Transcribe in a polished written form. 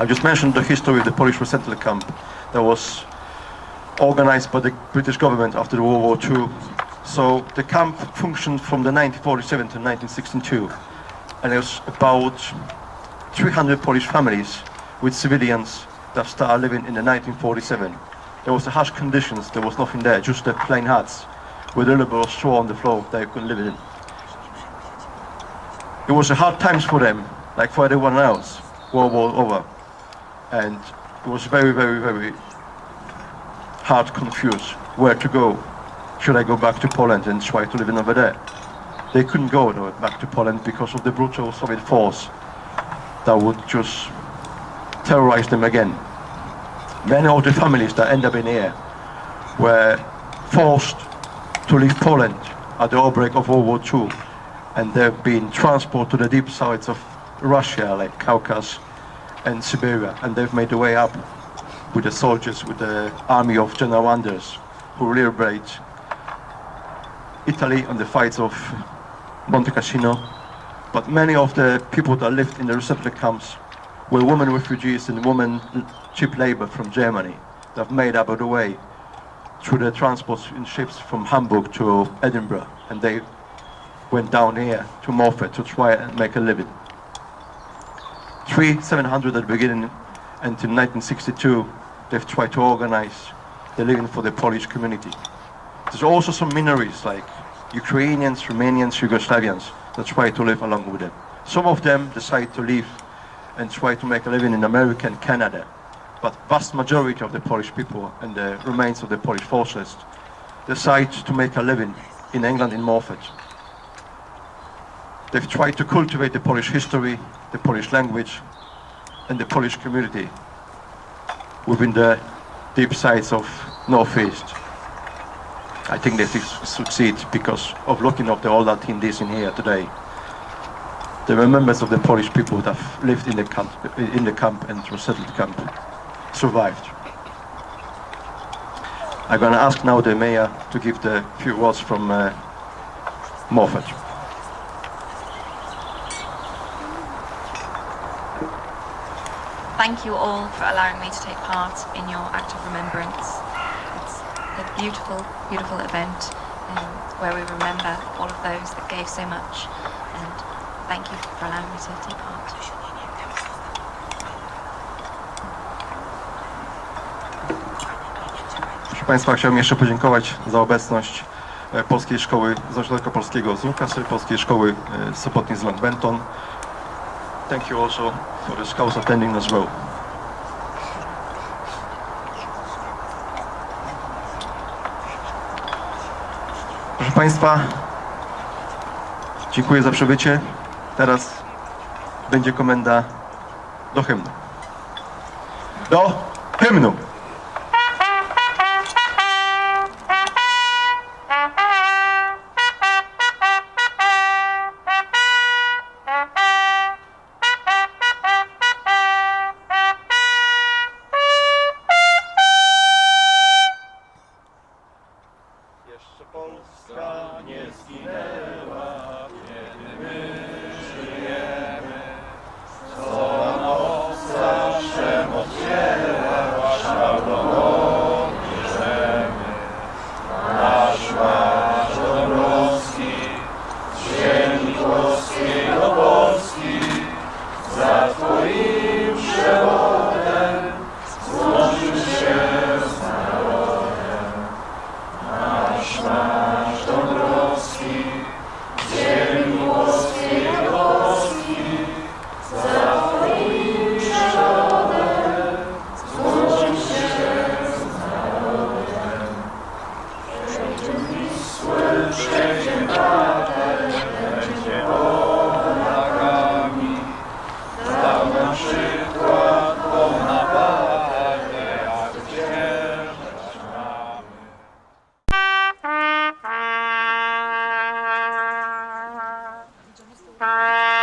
I just mentioned the history of the Polish resettlement camp that was organized by the British government after World War II. So the camp functioned from the 1947 to 1962, and it was about 300 Polish families with civilians that started living in the 1947. There was harsh conditions, there was nothing there, just the plain huts with a little bit of straw on the floor that you could live in. It was hard times for them, like for everyone else, World War over. And it was very, very, very hard, confused where to go. Should I go back to Poland and try to live in over there? They couldn't go back to Poland because of the brutal Soviet force that would just terrorize them again. Many of the families that end up in here were forced to leave Poland at the outbreak of World War II, and they've been transported to the deep sides of Russia, like Caucasus and Siberia, and they've made their way up with the soldiers, with the army of General Anders, who liberate Italy on the fights of Monte Cassino. But many of the people that lived in the resettlement camps were women refugees and women cheap labor from Germany that made up the way through the transports in ships from Hamburg to Edinburgh, and they went down here to Morpeth to try and make a living. 700 at the beginning, until 1962 they've tried to organize the living for the Polish community. There's also some minorities like Ukrainians, Romanians, Yugoslavians that try to live along with them. Some of them decide to leave and try to make a living in America and Canada, but vast majority of the Polish people and the remains of the Polish forces decide to make a living in England, in Morpeth. They've tried to cultivate the Polish history, the Polish language, and the Polish community within the deep sides of Northeast. I think they succeed because of looking at the old attendees in here today. They were members of the Polish people that lived in the camp and resettled camp, survived. I'm going to ask now the mayor to give the few words from Morpeth. Thank you all for allowing me to take part in your act of remembrance. It's a beautiful, beautiful event where we remember all of those that gave so much, and thank you for allowing me to take part. Proszę Państwa, chciałbym jeszcze podziękować za obecność Polskiej Szkoły z Ośrodka Polskiego z Newcastle, Polskiej Szkoły Sopotnej z Benton. Thank you also for the scouts attending as well. Proszę Państwa, dziękuję za przybycie. Teraz będzie komenda do hymnu. Do hymnu! Polska nie zginęła, kiedy my żyjemy. Co noc zawsze oddziela, szabloną bierzemy. Nasz marsz do Polski, z ziemi polskiej do Polski, za Twoim przewodem złączył się z narodem. Nasz marsz Dąbrowski, z ziemi polskiej do Polski, za Twoim przewodem złączył się z narodem. Przejdzie Wisłę, przejdzie Tatę, będzie Polakami, dał nam przykład Bonaparte, jak zwyciężać mamy. Thank you.